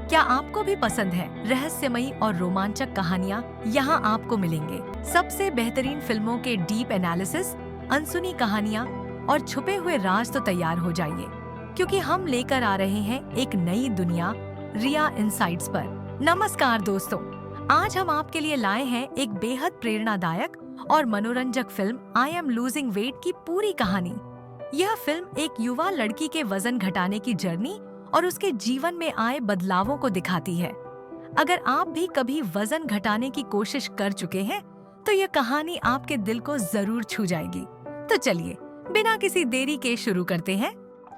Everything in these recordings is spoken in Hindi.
क्या आपको भी पसंद है रहस्यमयी और रोमांचक कहानियाँ? यहाँ आपको मिलेंगे सबसे बेहतरीन फिल्मों के डीप एनालिसिस, अनसुनी कहानियाँ और छुपे हुए राज। तो तैयार हो जाइए, क्योंकि हम लेकर आ रहे हैं एक नई दुनिया रिया इनसाइट्स पर। नमस्कार दोस्तों, आज हम आपके लिए लाए हैं एक बेहद प्रेरणादायक और मनोरंजक film I am losing weight की पूरी कहानी। यह फिल्म एक युवा लड़की के वजन घटाने की जर्नी और उसके जीवन में आए बदलावों को दिखाती है। अगर आप भी कभी वजन घटाने की कोशिश कर चुके हैं, तो यह कहानी आपके दिल को जरूर छू जाएगी। तो चलिए बिना किसी देरी के शुरू करते हैं।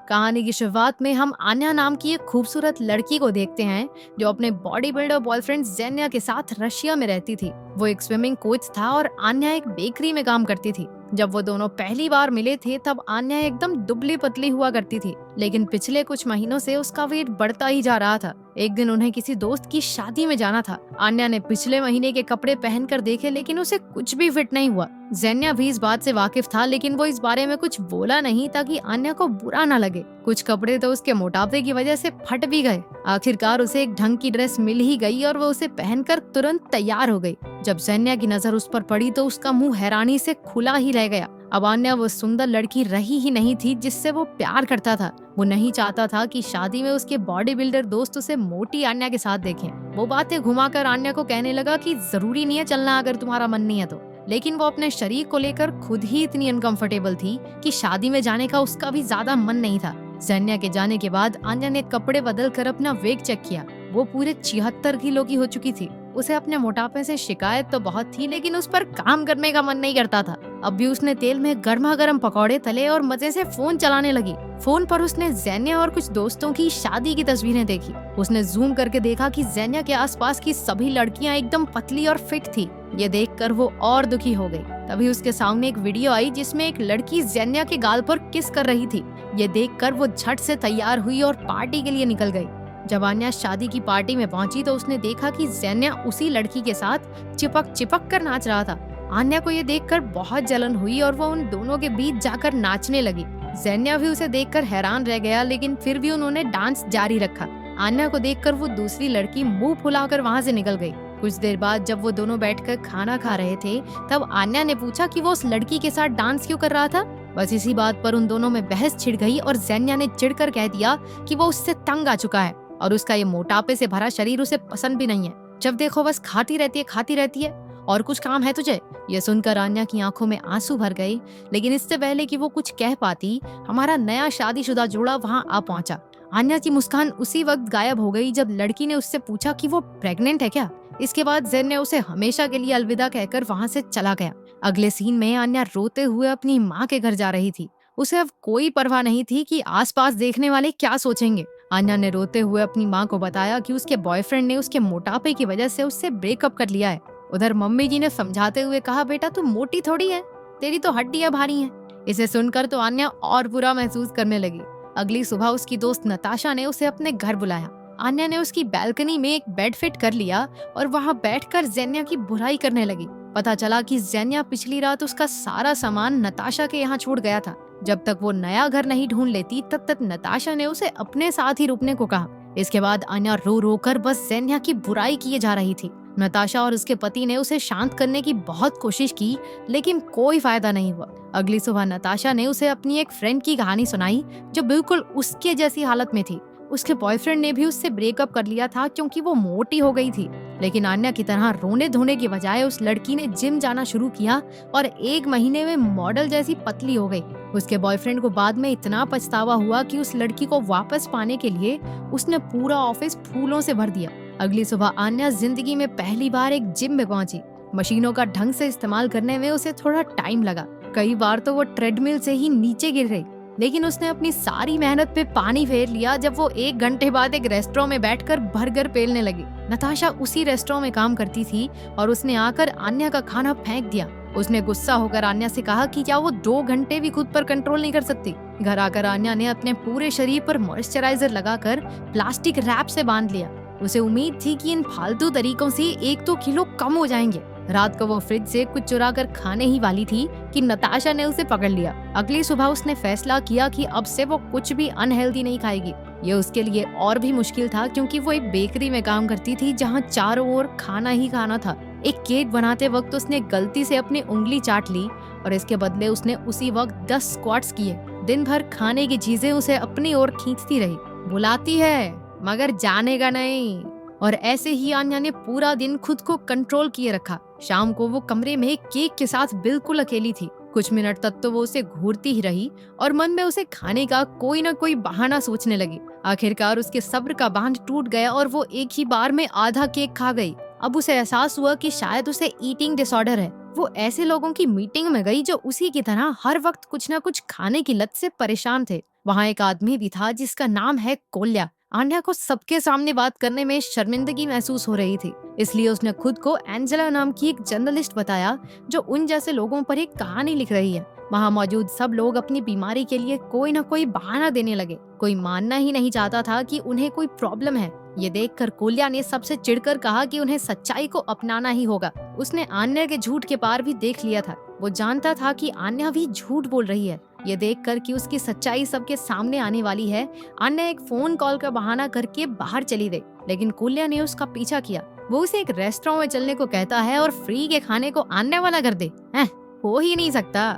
कहानी की शुरुआत में हम आन्या नाम की एक खूबसूरत लड़की को देखते हैं जो अपने बॉडी बिल्डर बॉयफ्रेंड जेन्या के साथ रशिया में रहती थी। वो एक स्विमिंग कोच था और आन्या एक बेकरी में काम करती थी। जब वो दोनों पहली बार मिले थे तब आन्या एकदम दुबली पतली हुआ करती थी, लेकिन पिछले कुछ महीनों से उसका वेट बढ़ता ही जा रहा था। एक दिन उन्हें किसी दोस्त की शादी में जाना था। आन्या ने पिछले महीने के कपड़े पहनकर देखे, लेकिन उसे कुछ भी फिट नहीं हुआ। जेन्या भी इस बात से वाकिफ था, लेकिन वो इस बारे में कुछ बोला नहीं ताकि आन्या को बुरा न लगे। कुछ कपड़े तो उसके मोटापे की वजह से फट भी गए। आखिरकार उसे एक ढंग की ड्रेस मिल ही गई और वो उसे पहनकर तुरंत तैयार हो गई। जब जेन्या की नजर उस पर पड़ी तो उसका मुंह हैरानी से खुला ही रह गया। अब आन्या वो सुंदर लड़की रही ही नहीं थी जिससे वो प्यार करता था। वो नहीं चाहता था कि शादी में उसके बॉडी बिल्डर दोस्त उसे मोटी आन्या के साथ देखें। वो बातें घुमाकर आन्या को कहने लगा कि जरूरी नहीं है चलना अगर तुम्हारा मन नहीं है तो। लेकिन वो अपने शरीर को लेकर खुद ही इतनी अनकंफर्टेबल थी कि शादी में जाने का उसका भी ज्यादा मन नहीं था। जेन्या के जाने के बाद आन्या ने कपड़े बदल कर अपना वेट चेक किया। वो पूरे 76 किलो की हो चुकी थी। उसे अपने मोटापे से शिकायत तो बहुत थी, लेकिन उस पर काम करने का मन नहीं करता था। अब भी उसने तेल में गर्मा गर्म पकौड़े तले और मजे से फोन चलाने लगी। फोन पर उसने जेन्या और कुछ दोस्तों की शादी की तस्वीरें देखी। उसने जूम करके देखा कि जेन्या के आसपास की सभी लड़कियां एकदम पतली और फिट थी। ये देखकर वो और दुखी हो गई। तभी उसके सामने एक वीडियो आई जिसमें एक लड़की जेन्या के गाल पर किस कर रही थी। ये देखकर वो झट से तैयार हुई और पार्टी के लिए निकल गई। जब आन्या शादी की पार्टी में पहुंची तो उसने देखा कि जेन्या उसी लड़की के साथ चिपक चिपक कर नाच रहा था। आन्या को ये देखकर बहुत जलन हुई और वो उन दोनों के बीच जाकर नाचने लगी। जेन्या भी उसे देखकर हैरान रह गया, लेकिन फिर भी उन्होंने डांस जारी रखा। आन्या को देखकर वो दूसरी लड़की मुंह फुलाकर वहां से निकल गई। कुछ देर बाद जब वो दोनों बैठकर खाना खा रहे थे तब आन्या ने पूछा कि वो उस लड़की के साथ डांस क्यों कर रहा था। बस इसी बात पर उन दोनों में बहस छिड़ गई और जेन्या ने चिढ़कर कह दिया कि वो उससे तंग आ चुका है और उसका ये मोटापे से भरा शरीर उसे पसंद भी नहीं है। जब देखो बस खाती रहती है और कुछ काम है तुझे। ये सुनकर आन्या की आंखों में आंसू भर गए, लेकिन इससे पहले कि वो कुछ कह पाती, हमारा नया शादीशुदा जोड़ा वहां आ पहुंचा। आन्या की मुस्कान उसी वक्त गायब हो गई जब लड़की ने उससे पूछा कि वो प्रेग्नेंट है क्या। इसके बाद जेन्या उसे हमेशा के लिए अलविदा कहकर वहां से चला गया। अगले सीन में आन्या रोते हुए अपनी माँ के घर जा रही थी। उसे अब कोई परवाह नहीं थी कि आसपास देखने वाले क्या सोचेंगे। आन्या ने रोते हुए अपनी माँ को बताया कि उसके बॉयफ्रेंड ने उसके मोटापे की वजह से उससे ब्रेकअप कर लिया है। उधर मम्मी जी ने समझाते हुए कहा, बेटा तू मोटी थोड़ी है, तेरी तो हड्डियां भारी हैं। इसे सुनकर तो आन्या और बुरा महसूस करने लगी। अगली सुबह उसकी दोस्त नताशा ने उसे अपने घर बुलाया। आन्या ने उसकी बालकनी में एक बेड फिट कर लिया और वहां बैठकर जेन्या की बुराई करने लगी। पता चला कि जेन्या पिछली रात उसका सारा सामान नताशा के यहाँ छोड़ गया था। जब तक वो नया घर नहीं ढूंढ लेती तब तक नताशा ने उसे अपने साथ ही रुकने को कहा। इसके बाद आन्या रो रो कर बस जेन्या की बुराई किए जा रही थी। नताशा और उसके पति ने उसे शांत करने की बहुत कोशिश की, लेकिन कोई फायदा नहीं हुआ। अगली सुबह नताशा ने उसे अपनी एक फ्रेंड की कहानी सुनाई जो बिल्कुल उसके जैसी हालत में थी। उसके बॉयफ्रेंड ने भी उससे ब्रेकअप कर लिया था क्योंकि वो मोटी हो गई थी। लेकिन आन्या की तरह रोने धोने की बजाय उस लड़की ने जिम जाना शुरू किया और 1 महीने में मॉडल जैसी पतली हो गई। उसके बॉयफ्रेंड को बाद में इतना पछतावा हुआ कि उस लड़की को वापस पाने के लिए उसने पूरा ऑफिस फूलों से भर दिया। अगली सुबह आन्या जिंदगी में पहली बार एक जिम में पहुंची। मशीनों का ढंग से इस्तेमाल करने में उसे थोड़ा टाइम लगा। कई बार तो वो ट्रेडमिल से ही नीचे गिर गई, लेकिन उसने अपनी सारी मेहनत पे पानी फेर लिया जब वो 1 घंटे बाद एक रेस्टोरेंट में बैठकर बर्गर पेलने लगी। नताशा उसी रेस्टोरेंट में काम करती थी और उसने आकर आन्या का खाना फेंक दिया। उसने गुस्सा होकर आन्या से कहा कि क्या वो 2 घंटे भी खुद पर कंट्रोल नहीं कर सकती। घर आकर आन्या ने अपने पूरे शरीर पर मॉइस्चराइजर लगाकर प्लास्टिक रैप से बांध लिया। उसे उम्मीद थी कि इन फालतू तरीकों से 1-2 किलो कम हो जाएंगे। रात को वो फ्रिज से कुछ चुरा कर खाने ही वाली थी कि नताशा ने उसे पकड़ लिया। अगली सुबह उसने फैसला किया कि अब से वो कुछ भी अनहेल्दी नहीं खाएगी। ये उसके लिए और भी मुश्किल था क्योंकि वो एक बेकरी में काम करती थी जहाँ चारों ओर खाना ही खाना था। एक केक बनाते वक्त उसने गलती से अपनी उंगली चाट ली और इसके बदले उसने उसी वक्त 10 स्क्वाट्स किए। दिन भर खाने की चीजें उसे अपनी ओर खींचती रही, बुलाती है मगर जानेगा नहीं। और ऐसे ही आन्या ने पूरा दिन खुद को कंट्रोल किए रखा। शाम को वो कमरे में केक के साथ बिल्कुल अकेली थी। कुछ मिनट तक तो वो उसे घूरती ही रही और मन में उसे खाने का कोई ना कोई बहाना सोचने लगी। आखिरकार उसके सब्र का बांध टूट गया और वो एक ही बार में आधा केक खा गई। अब उसे एहसास हुआ कि शायद उसे ईटिंग डिसऑर्डर है। वो ऐसे लोगों की मीटिंग में गई जो उसी की तरह हर वक्त कुछ ना कुछ खाने की लत से परेशान थे। वहाँ एक आदमी भी था जिसका नाम है कोल्या। आन्या को सबके सामने बात करने में शर्मिंदगी महसूस हो रही थी, इसलिए उसने खुद को एंजेला नाम की एक जर्नलिस्ट बताया जो उन जैसे लोगों पर एक कहानी लिख रही है। वहाँ मौजूद सब लोग अपनी बीमारी के लिए कोई न कोई बहाना देने लगे। कोई मानना ही नहीं चाहता था कि उन्हें कोई प्रॉब्लम है। ये देखकर कोल्या ने सबसे चिढ़कर कहा कि उन्हें सच्चाई को अपनाना ही होगा। उसने आन्या के झूठ के पार भी देख लिया था। वो जानता था कि आन्या भी झूठ बोल रही है। ये देखकर कि उसकी सच्चाई सबके सामने आने वाली है, आन्या एक फोन कॉल का बहाना करके बाहर चली गई। लेकिन कोल्या ने उसका पीछा किया। वो उसे एक रेस्टोरेंट में चलने को कहता है और फ्री के खाने को आन्या वाला कर दे। हो ही नहीं सकता।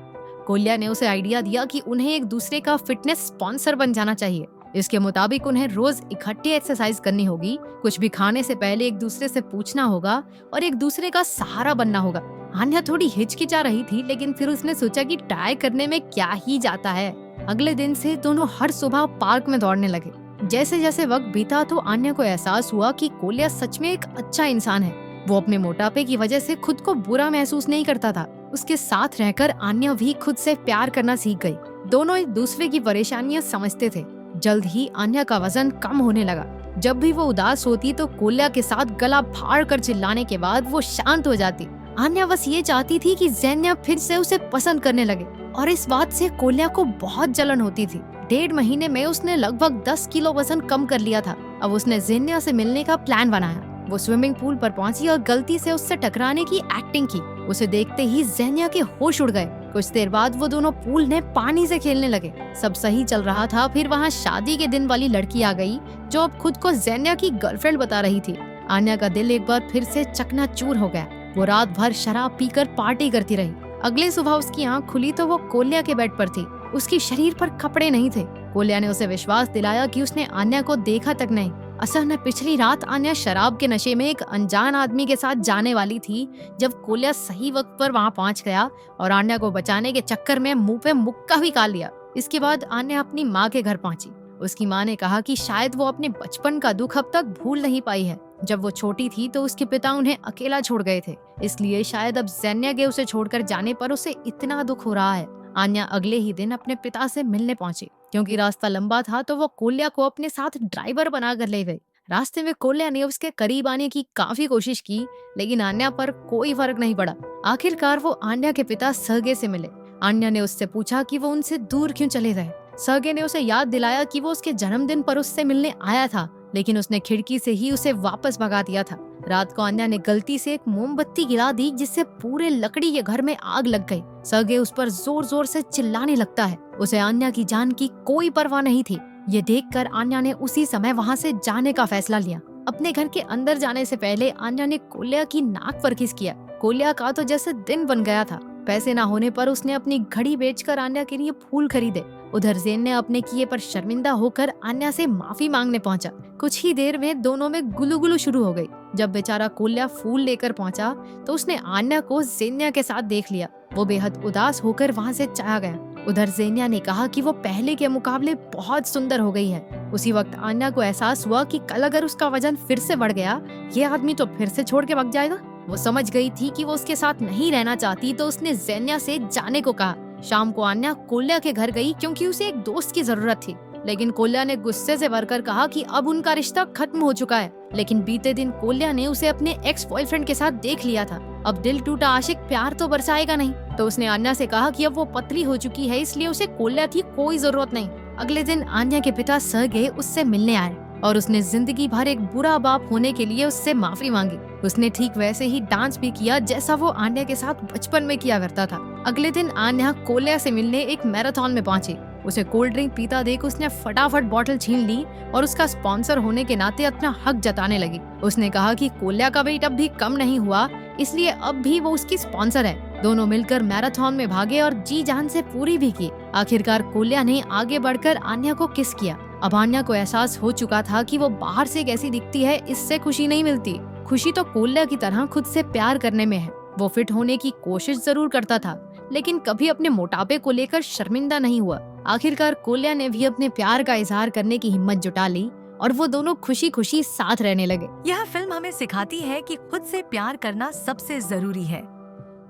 कोल्या ने उसे आइडिया दिया कि उन्हें एक दूसरे का फिटनेस स्पॉन्सर बन जाना चाहिए। इसके मुताबिक उन्हें रोज इकट्ठे एक्सरसाइज करनी होगी, कुछ भी खाने से पहले एक दूसरे से पूछना होगा और एक दूसरे का सहारा बनना होगा। आन्या थोड़ी हिचकिचा रही थी, लेकिन फिर उसने सोचा कि ट्राई करने में क्या ही जाता है। अगले दिन से दोनों हर सुबह पार्क में दौड़ने लगे। जैसे जैसे वक्त बीता तो आन्या को एहसास हुआ कि कोल्या सच में एक अच्छा इंसान है। वो अपने मोटापे की वजह से खुद को बुरा महसूस नहीं करता था। उसके साथ रहकर आन्या भी खुद से प्यार करना सीख गई। दोनों एक दूसरे की परेशानियां समझते थे। जल्द ही आन्या का वजन कम होने लगा। जब भी वो उदास होती तो कोल्या के साथ गला फाड़ कर चिल्लाने के बाद वो शांत हो जाती। आन्या बस ये चाहती थी कि ज़ेन्या फिर से उसे पसंद करने लगे और इस बात से कोल्या को बहुत जलन होती थी। 1.5 महीने में उसने लगभग 10 किलो वजन कम कर लिया था। अब उसने ज़ेन्या से मिलने का प्लान बनाया। वो स्विमिंग पूल पर पहुंची और गलती से उससे टकराने की एक्टिंग की। उसे देखते ही ज़ेन्या के होश उड़ गए। कुछ देर बाद वो दोनों पूल में पानी से खेलने लगे। सब सही चल रहा था, फिर वहाँ शादी के दिन वाली लड़की आ गई जो अब खुद को ज़ेन्या की गर्लफ्रेंड बता रही थी। आन्या का दिल एक बार फिर से चकनाचूर हो गया। वो रात भर शराब पीकर पार्टी करती रही। अगले सुबह उसकी आंख खुली तो वो कोल्या के बेड पर थी। उसके शरीर पर कपड़े नहीं थे। कोल्या ने उसे विश्वास दिलाया कि उसने आन्या को देखा तक नहीं। असल में पिछली रात आन्या शराब के नशे में एक अनजान आदमी के साथ जाने वाली थी जब कोल्या सही वक्त पर वहाँ पहुँच गया और आन्या को बचाने के चक्कर में मुंह पे मुक्का भी काट लिया। इसके बाद आन्या अपनी माँ के घर पहुंची। उसकी माँ ने कहा कि शायद वो अपने बचपन का दुख अब तक भूल नहीं पाई है। जब वो छोटी थी तो उसके पिता उन्हें अकेला छोड़ गए थे, इसलिए शायद अब ज़ेन्या के उसे छोड़कर जाने पर उसे इतना दुख हो रहा है। आन्या अगले ही दिन अपने पिता से मिलने पहुंची। क्योंकि रास्ता लंबा था तो वो कोल्या को अपने साथ ड्राइवर बनाकर ले गई। रास्ते में कोल्या ने उसके करीब आने की काफी कोशिश की, लेकिन आन्या पर कोई फर्क नहीं पड़ा। आखिरकार वो आन्या के पिता सर्गे से मिले। आन्या ने उससे पूछा कि वो उनसे दूर क्यों चले गए। सर्गे ने उसे याद दिलाया कि वो उसके जन्मदिन पर उससे मिलने आया था, लेकिन उसने खिड़की से ही उसे वापस भगा दिया था। रात को आन्या ने गलती से एक मोमबत्ती गिरा दी जिससे पूरे लकड़ी के घर में आग लग गई। सर्गे उस पर जोर जोर से चिल्लाने लगता है। उसे आन्या की जान की कोई परवाह नहीं थी। ये देखकर आन्या ने उसी समय वहाँ से जाने का फैसला लिया। अपने घर के अंदर जाने से पहले आन्या ने कोल्या की नाक पर किस किया। कोल्या का तो जैसे दिन बन गया था। पैसे ना होने पर उसने अपनी घड़ी बेचकर आन्या के लिए फूल खरीदे। उधर ज़ेन ने अपने किए पर शर्मिंदा होकर आन्या से माफी मांगने पहुंचा। कुछ ही देर में दोनों में गुलुगुलु शुरू हो गई। जब बेचारा कोल्या फूल लेकर पहुंचा तो उसने आन्या को ज़ेन्या के साथ देख लिया। वो बेहद उदास होकर वहाँ से चला गया। उधर ज़ेन्या ने कहा कि वो पहले के मुकाबले बहुत सुंदर हो गई है। उसी वक्त आन्या को एहसास हुआ कि कल अगर उसका वजन फिर से बढ़ गया, ये आदमी तो फिर से छोड़ के भाग जाएगा। वो समझ गई थी कि वो उसके साथ नहीं रहना चाहती, तो उसने ज़ेन्या से जाने को कहा। शाम को आन्या कोल्या के घर गई क्योंकि उसे एक दोस्त की जरूरत थी, लेकिन कोल्या ने गुस्से से भरकर कहा कि अब उनका रिश्ता खत्म हो चुका है। लेकिन बीते दिन कोल्या ने उसे अपने एक्स बॉयफ्रेंड के साथ देख लिया था। अब दिल टूटा आशिक प्यार तो बरसाएगा नहीं, तो उसने आन्या से कहा कि अब वो पतली हो चुकी है, इसलिए उसे कोल्या की कोई जरूरत नहीं। अगले दिन आन्या के पिता सर्गे उससे मिलने आए। और उसने जिंदगी भर एक बुरा बाप होने के लिए उससे माफी मांगी। उसने ठीक वैसे ही डांस भी किया जैसा वो आन्या के साथ बचपन में किया करता था। अगले दिन आन्या कोल्या से मिलने एक मैराथन में पहुंची। उसे कोल्ड ड्रिंक पीता देख उसने फटाफट बॉटल छीन ली और उसका स्पॉन्सर होने के नाते अपना हक जताने लगी। उसने कहा कि कोल्या का वेट अब भी कम नहीं हुआ, इसलिए अब भी वो उसकी स्पॉन्सर है। दोनों मिलकर मैराथन में भागे और जी जान से पूरी भी की। आखिरकार कोल्या ने आगे बढ़कर आन्या को किस किया। अब आन्या को एहसास हो चुका था कि वो बाहर से कैसी दिखती है इससे खुशी नहीं मिलती। खुशी तो कोल्या की तरह खुद से प्यार करने में है। वो फिट होने की कोशिश जरूर करता था, लेकिन कभी अपने मोटापे को लेकर शर्मिंदा नहीं हुआ। आखिरकार कोल्या ने भी अपने प्यार का इजहार करने की हिम्मत जुटा ली और वो दोनों खुशी खुशी साथ रहने लगे। यह फिल्म हमें सिखाती है कि खुद से प्यार करना सबसे जरूरी है।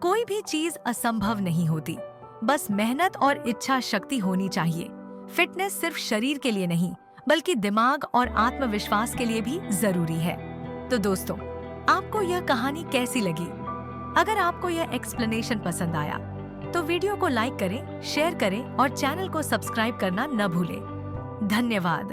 कोई भी चीज असंभव नहीं होती, बस मेहनत और इच्छा शक्ति होनी चाहिए। फिटनेस सिर्फ शरीर के लिए नहीं, बल्कि दिमाग और आत्मविश्वास के लिए भी जरूरी है। तो दोस्तों, आपको यह कहानी कैसी लगी? अगर आपको यह एक्सप्लेनेशन पसंद आया तो वीडियो को लाइक करें, शेयर करें और चैनल को सब्सक्राइब करना न भूलें। धन्यवाद।